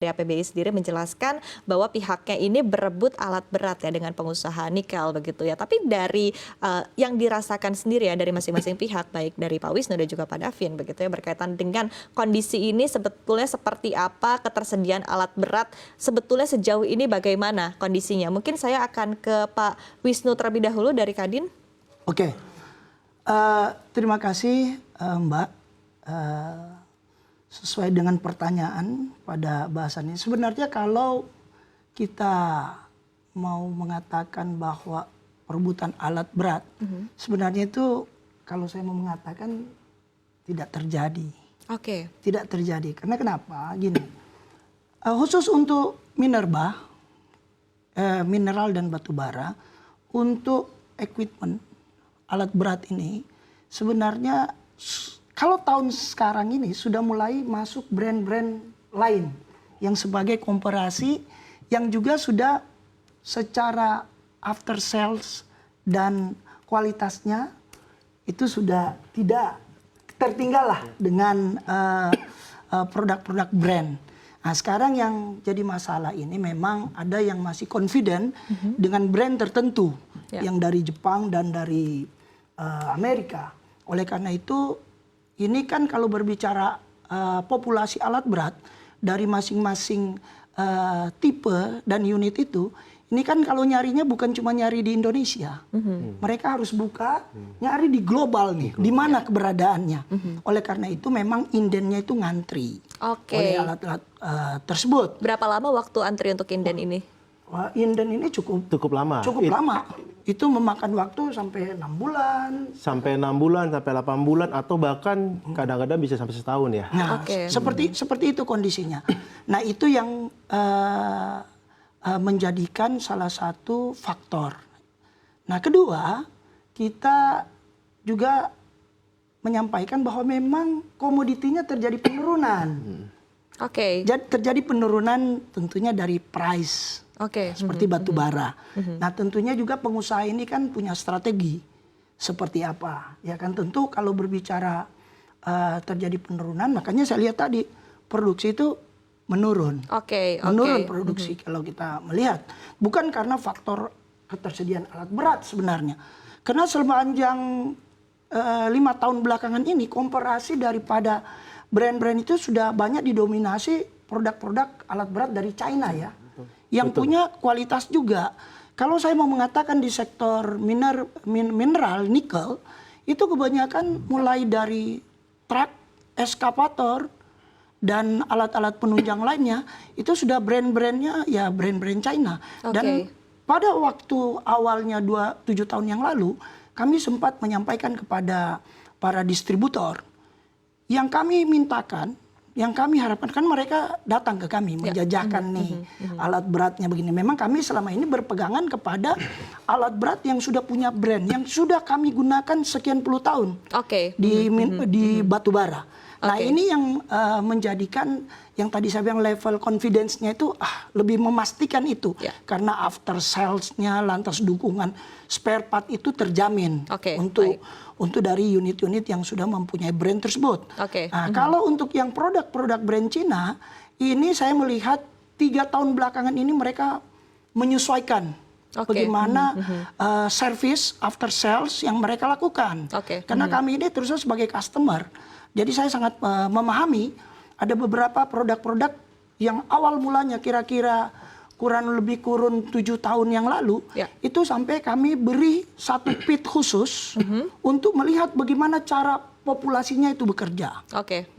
Dari APBI sendiri menjelaskan bahwa pihaknya ini berebut alat berat ya dengan pengusaha nikel begitu ya. Tapi dari yang dirasakan sendiri ya dari masing-masing pihak, baik dari Pak Wisnu dan juga Pak Davin begitu ya, berkaitan dengan kondisi ini sebetulnya seperti apa, ketersediaan alat berat sebetulnya sejauh ini bagaimana kondisinya. Mungkin saya akan ke Pak Wisnu terlebih dahulu dari Kadin. Oke, terima kasih Mbak. Sesuai dengan pertanyaan pada bahasan ini, sebenarnya kalau kita mau mengatakan bahwa perebutan alat berat, sebenarnya itu kalau saya mau mengatakan tidak terjadi. Oke. Tidak terjadi. Karena kenapa? Gini, khusus untuk minerba, mineral dan batu bara, untuk equipment alat berat ini sebenarnya kalau tahun sekarang ini sudah mulai masuk brand-brand lain yang sebagai komparasi yang juga sudah secara after sales dan kualitasnya itu sudah tidak tertinggal lah dengan produk-produk brand. Nah, sekarang yang jadi masalah ini memang ada yang masih confident dengan brand tertentu yang dari Jepang dan dari Amerika. Oleh karena itu ini kan kalau berbicara populasi alat berat dari masing-masing tipe dan unit itu, ini kan kalau nyarinya bukan cuma nyari di Indonesia. Mereka harus buka, nyari di global nih, di mana keberadaannya. Oleh karena itu memang indennya itu ngantri oleh alat-alat tersebut. Berapa lama waktu antri untuk inden ini? Inden ini cukup lama. Cukup lama. Itu memakan waktu sampai 6 bulan. Sampai 6 bulan, sampai 8 bulan, atau bahkan kadang-kadang bisa sampai setahun ya. Nah, seperti itu kondisinya. Nah, itu yang menjadikan salah satu faktor. Nah, kedua, kita juga menyampaikan bahwa memang komoditinya terjadi penurunan. Terjadi penurunan tentunya dari price. Seperti batu bara. Nah, tentunya juga pengusaha ini kan punya strategi seperti apa. Ya kan, tentu kalau berbicara terjadi penurunan, makanya saya lihat tadi produksi itu menurun. Menurun produksi kalau kita melihat. Bukan karena faktor ketersediaan alat berat sebenarnya. Karena sepanjang 5 tahun belakangan ini komparasi daripada brand-brand itu sudah banyak didominasi produk-produk alat berat dari China ya. Yang punya kualitas juga. Kalau saya mau mengatakan di sektor mineral, nikel, itu kebanyakan mulai dari truk, eskavator, dan alat-alat penunjang lainnya, itu sudah brand-brandnya ya brand-brand China. Dan pada waktu awalnya 7 tahun yang lalu, kami sempat menyampaikan kepada para distributor, yang kami mintakan, yang kami harapkan, kan mereka datang ke kami menjajakan nih alat beratnya begini. Memang kami selama ini berpegangan kepada alat berat yang sudah punya brand, yang sudah kami gunakan sekian puluh tahun di batu bara. Nah, ini yang menjadikan yang tadi saya bilang level confidence-nya itu lebih memastikan itu. Karena after sales-nya, lantas dukungan spare part itu terjamin untuk dari unit-unit yang sudah mempunyai brand tersebut. Nah, kalau untuk yang produk-produk brand Cina, ini saya melihat 3 tahun belakangan ini mereka menyesuaikan bagaimana service after sales yang mereka lakukan. Karena kami ini terus sebagai customer. Jadi saya sangat memahami ada beberapa produk-produk yang awal mulanya kira-kira kurang 7 tahun yang lalu, itu sampai kami beri satu pit khusus untuk melihat bagaimana cara populasinya itu bekerja.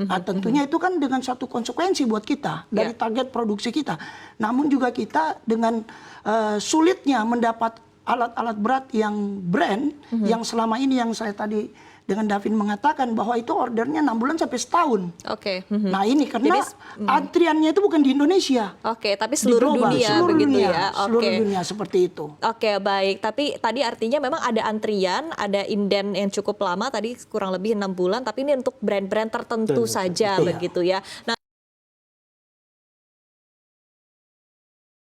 Nah, tentunya itu kan dengan satu konsekuensi buat kita dari target produksi kita. Namun juga kita dengan sulitnya mendapat alat-alat berat yang brand, yang selama ini yang saya tadi dengan Davin mengatakan bahwa itu ordernya 6 bulan sampai setahun. Nah, ini karena antriannya itu bukan di Indonesia. Tapi seluruh dunia begitu ya. Seluruh dunia seperti itu. Baik. Tapi tadi artinya memang ada antrian, ada inden yang cukup lama tadi kurang lebih 6 bulan, tapi ini untuk brand-brand tertentu saja begitu ya. Nah,